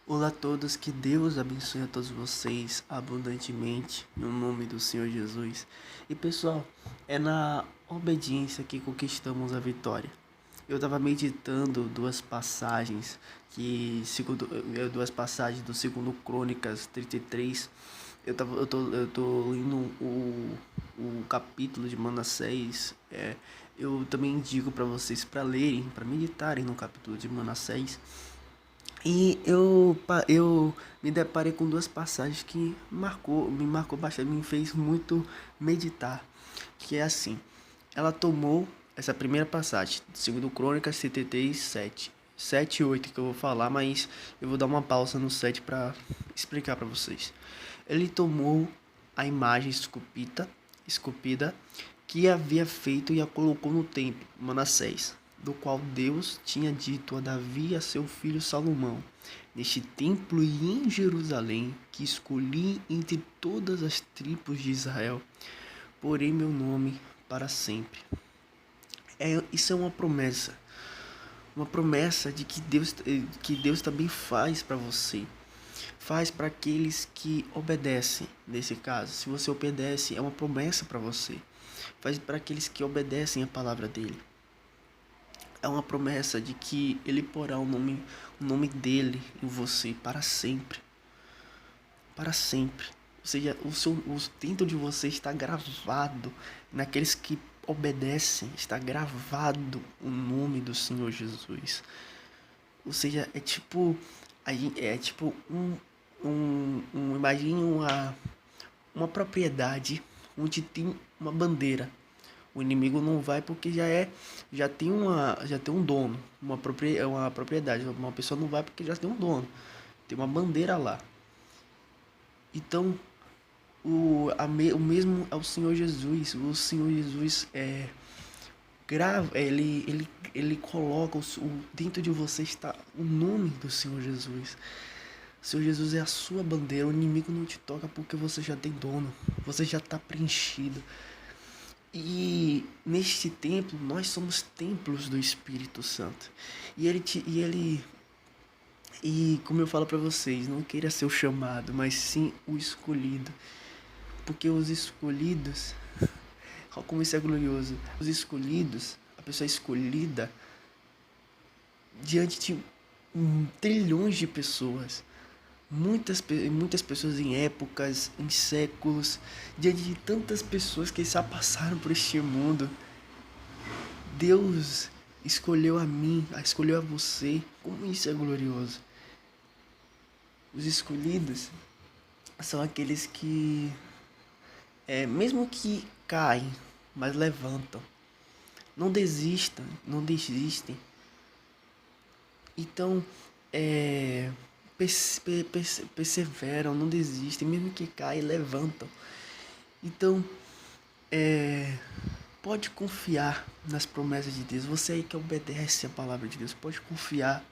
Olá a todos, que Deus abençoe a todos vocês abundantemente, no nome do Senhor Jesus. E pessoal, é na obediência que conquistamos a vitória. Eu estava meditando duas passagens do segundo Crônicas 33. Eu tô lendo o capítulo de Manassés. Eu também indico para vocês para lerem, para meditarem no capítulo de Manassés. E eu me deparei com duas passagens que me marcou bastante, me fez muito meditar. Que é assim, ela tomou essa primeira passagem, segundo Crônicas 77, 7 e 8 que eu vou falar, mas eu vou dar uma pausa no 7 para explicar para vocês. Ele tomou a imagem esculpida que havia feito e a colocou no templo, Manassés, do qual Deus tinha dito a Davi e a seu filho Salomão: neste templo e em Jerusalém, que escolhi entre todas as tribos de Israel, porém meu nome para sempre. Isso é uma promessa de que Deus também faz para você. Faz para aqueles que obedecem, nesse caso. Se você obedece, é uma promessa para você. Faz para aqueles que obedecem a palavra dele. É uma promessa de que ele porá o nome dele em você para sempre. Para sempre. Ou seja, o dentro de você está gravado, naqueles que obedecem, está gravado o nome do Senhor Jesus. Ou seja, é tipo imagine uma propriedade onde tem uma bandeira. O inimigo não vai porque já tem um dono, uma propriedade. Uma pessoa não vai porque já tem um dono, tem uma bandeira lá. Então, o mesmo é o Senhor Jesus. O Senhor Jesus ele coloca dentro de você está o nome do Senhor Jesus. O Senhor Jesus é a sua bandeira. O inimigo não te toca porque você já tem dono, você já está preenchido. E neste templo nós somos templos do Espírito Santo. E como eu falo para vocês, não queira ser o chamado, mas sim o escolhido. Porque os escolhidos, olha como isso é glorioso. Os escolhidos, a pessoa escolhida diante de trilhões de pessoas. Muitas pessoas em épocas, em séculos, diante de tantas pessoas que já passaram por este mundo. Deus escolheu a mim, escolheu a você. Como isso é glorioso. Os escolhidos são aqueles que, mesmo que caem, mas levantam. Não desistam, não desistem. Então, perseveram, não desistem, mesmo que caem, levantam. Então, pode confiar nas promessas de Deus. Você aí que obedece a palavra de Deus, pode confiar.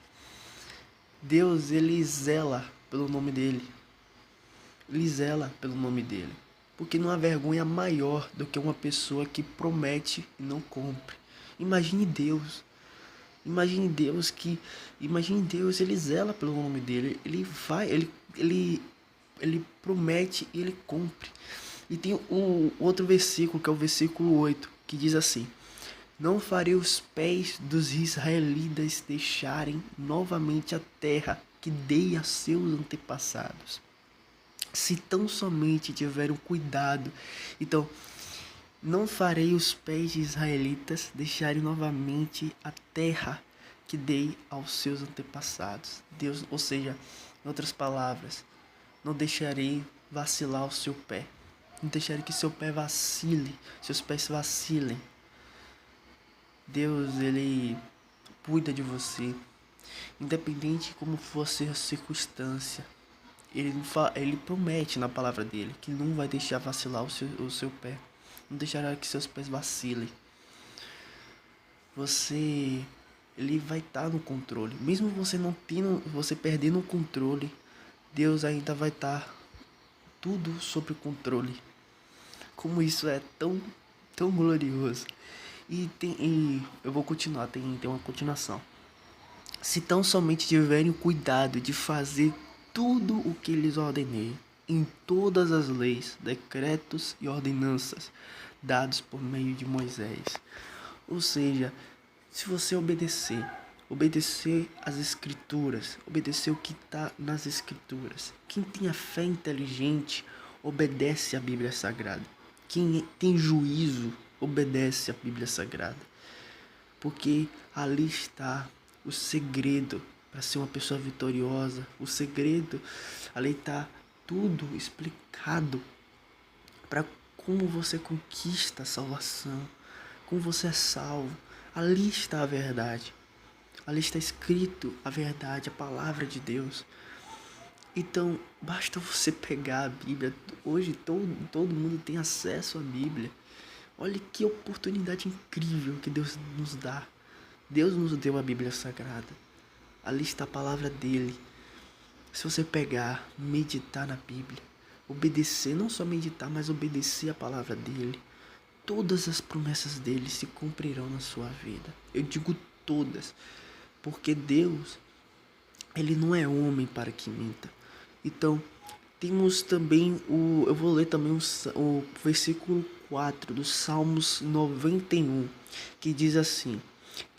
Deus, ele zela pelo nome dele. Ele zela pelo nome dele. Porque não há vergonha maior do que uma pessoa que promete e não cumpre. Imagine Deus. Imagine Deus, ele zela pelo nome dele. Ele promete e ele cumpre. E tem o outro versículo, que é o versículo 8, que diz assim: não farei os pés dos israelitas deixarem novamente a terra que dei a seus antepassados, se tão somente tiveram cuidado. Então, não farei os pés de israelitas deixarem novamente a terra que dei aos seus antepassados. Deus, ou seja, em outras palavras, não deixarei vacilar o seu pé. Não deixarei que seu pé vacile, seus pés vacilem. Deus, ele cuida de você, independente de como for a circunstância. Ele promete na palavra dele que não vai deixar vacilar o seu pé. Não deixará que seus pés vacilem. Ele vai estar no controle. Mesmo você perdendo o controle, Deus ainda vai estar tudo sob controle. Como isso é tão glorioso. E eu vou continuar, tem uma continuação. Se tão somente tiverem o cuidado de fazer tudo o que lhes ordenei, em todas as leis, decretos e ordenanças dados por meio de Moisés. Ou seja, se você obedecer às escrituras, obedecer o que está nas escrituras. Quem tem a fé inteligente obedece à Bíblia Sagrada. Quem tem juízo obedece à Bíblia Sagrada. Porque ali está o segredo para ser uma pessoa vitoriosa. O segredo, ali está tudo explicado para como você conquista a salvação, como você é salvo. Ali está a verdade. Ali está escrito a verdade, a palavra de Deus. Então, basta você pegar a Bíblia. Hoje todo mundo tem acesso à Bíblia. Olha que oportunidade incrível que Deus nos dá. Deus nos deu a Bíblia Sagrada. Ali está a palavra dele. Se você pegar, meditar na Bíblia, obedecer, não só meditar, mas obedecer a palavra dele, todas as promessas dele se cumprirão na sua vida. Eu digo todas, porque Deus, ele não é homem para que minta. Então, temos também eu vou ler também o versículo 4 do Salmos 91, que diz assim: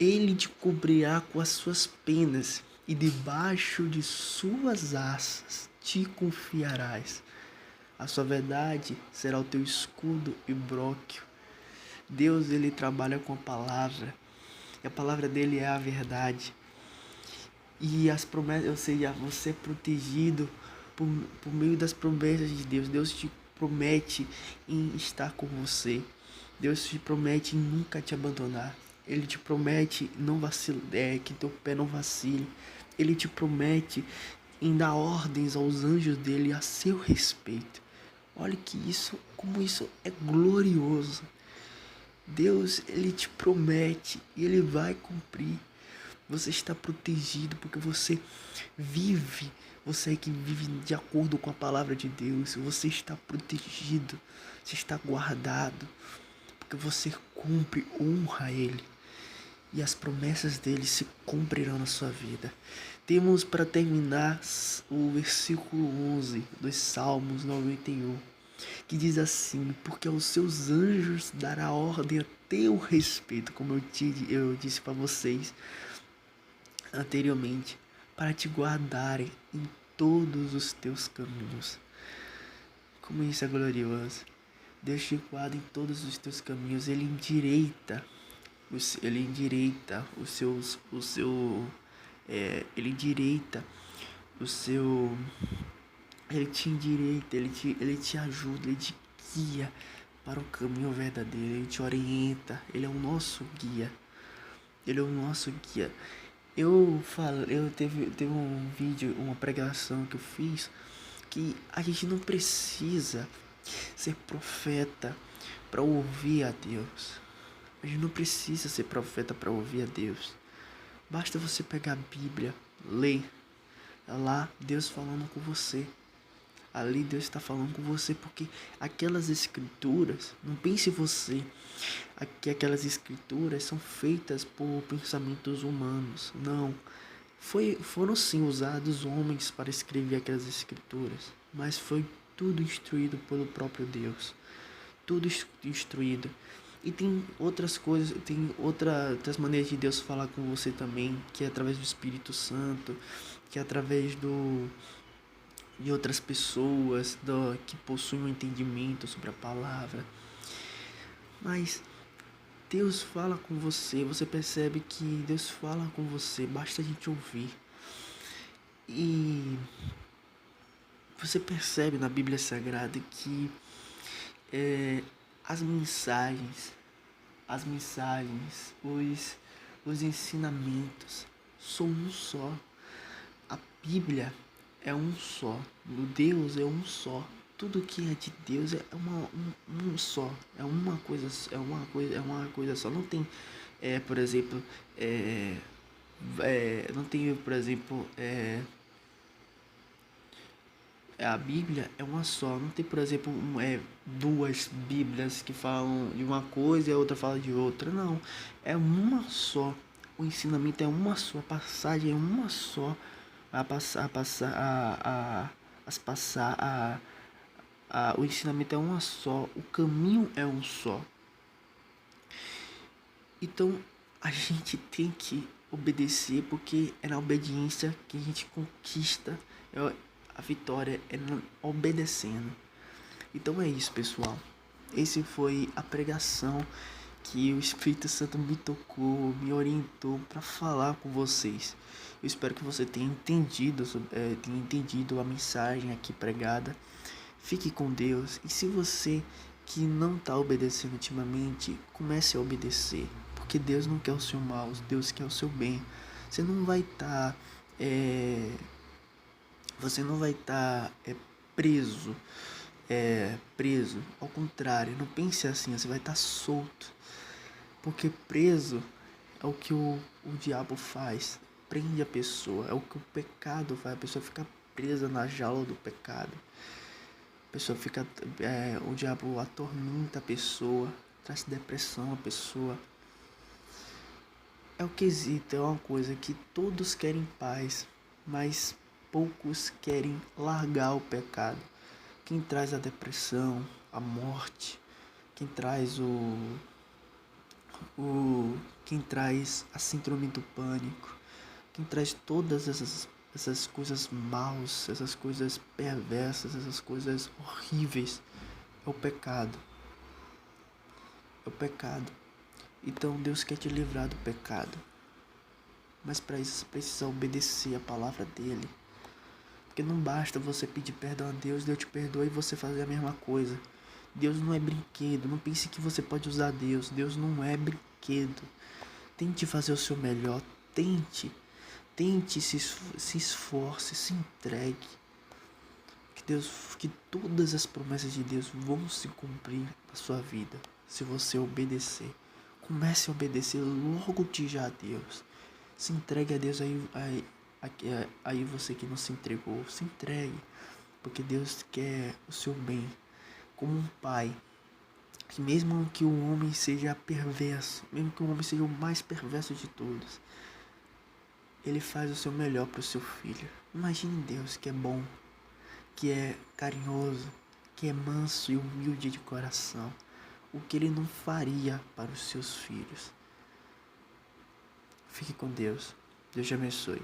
Ele te cobrirá com as suas penas, e debaixo de suas asas te confiarás. A sua verdade será o teu escudo e bróquio. Deus, ele trabalha com a palavra, e a palavra dele é a verdade. E as promessas, ou seja, você é protegido por meio das promessas de Deus. Deus te promete em estar com você. Deus te promete em nunca te abandonar. Ele te promete não vacilar, que teu pé não vacile. Ele te promete em dar ordens aos anjos dele a seu respeito. Olha que isso, como isso é glorioso. Deus, ele te promete e ele vai cumprir. Você está protegido porque você que vive de acordo com a palavra de Deus. Você está protegido, você está guardado, porque você cumpre, honra Ele. E as promessas dele se cumprirão na sua vida. Temos para terminar o versículo 11 dos Salmos 91, que diz assim: porque aos seus anjos dará ordem a teu respeito, como eu disse para vocês anteriormente, para te guardarem em todos os teus caminhos. Como isso é glorioso. Deus te guarda em todos os teus caminhos. Ele endireita ele te endireita, ele te ajuda, ele te guia para o caminho verdadeiro, ele te orienta, ele é o nosso guia. Ele é o nosso guia. Teve um vídeo, uma pregação que eu fiz, que a gente não precisa ser profeta para ouvir a Deus. A gente não precisa ser profeta para ouvir a Deus. Basta você pegar a Bíblia, ler. É lá Deus falando com você. Ali Deus está falando com você, porque aquelas escrituras, não pense você que aquelas escrituras são feitas por pensamentos humanos. Não. Foram sim usados homens para escrever aquelas escrituras, mas foi tudo instruído pelo próprio Deus. Tudo instruído. E tem outras coisas, tem outras maneiras de Deus falar com você também, que é através do Espírito Santo, que é através de outras pessoas que possuem um entendimento sobre a palavra. Mas Deus fala com você, você percebe que Deus fala com você, basta a gente ouvir. E você percebe na Bíblia Sagrada que as mensagens, os ensinamentos são um só. A Bíblia é um só, o Deus é um só. Tudo que é de Deus é um só, é uma coisa só. Não tem, por exemplo, não tem, por exemplo, a Bíblia é uma só. Não tem, por exemplo, duas Bíblias que falam de uma coisa e a outra fala de outra. Não. É uma só. O ensinamento é uma só. A passagem é uma só. O ensinamento é uma só. O caminho é um só. Então a gente tem que obedecer, porque é na obediência que a gente conquista a vitória, é obedecendo. Então é isso, pessoal. Esse foi a pregação que o Espírito Santo me tocou, me orientou para falar com vocês. Eu espero que você tenha entendido a mensagem aqui pregada. Fique com Deus. E se você que não está obedecendo ultimamente, comece a obedecer. Porque Deus não quer o seu mal, Deus quer o seu bem. Você não vai estar preso. Preso. Ao contrário, não pense assim, você vai estar solto. Porque preso é o que o diabo faz. Prende a pessoa. É o que o pecado faz. A pessoa fica presa na jaula do pecado. A pessoa fica. O diabo atormenta a pessoa. Traz depressão a pessoa. É o quesito. É uma coisa que todos querem paz. Mas poucos querem largar o pecado. Quem traz a depressão, a morte. Quem traz quem traz a síndrome do pânico, quem traz todas essas coisas maus, essas coisas perversas, essas coisas horríveis, é o pecado. É o pecado. Então Deus quer te livrar do pecado. Mas para isso você precisa obedecer a palavra dele. Porque não basta você pedir perdão a Deus, Deus te perdoa e você fazer a mesma coisa. Deus não é brinquedo. Não pense que você pode usar Deus. Deus não é brinquedo. Tente fazer o seu melhor. Tente, se esforce, se entregue. Que todas as promessas de Deus vão se cumprir na sua vida, se você obedecer. Comece a obedecer logo de já a Deus. Se entregue a Deus aí você que não se entregou, se entregue. Porque Deus quer o seu bem. Como um pai. Que mesmo que o homem seja perverso, mesmo que o homem seja o mais perverso de todos, ele faz o seu melhor para o seu filho. Imagine Deus que é bom, que é carinhoso, que é manso e humilde de coração. O que ele não faria para os seus filhos. Fique com Deus. Deus te abençoe.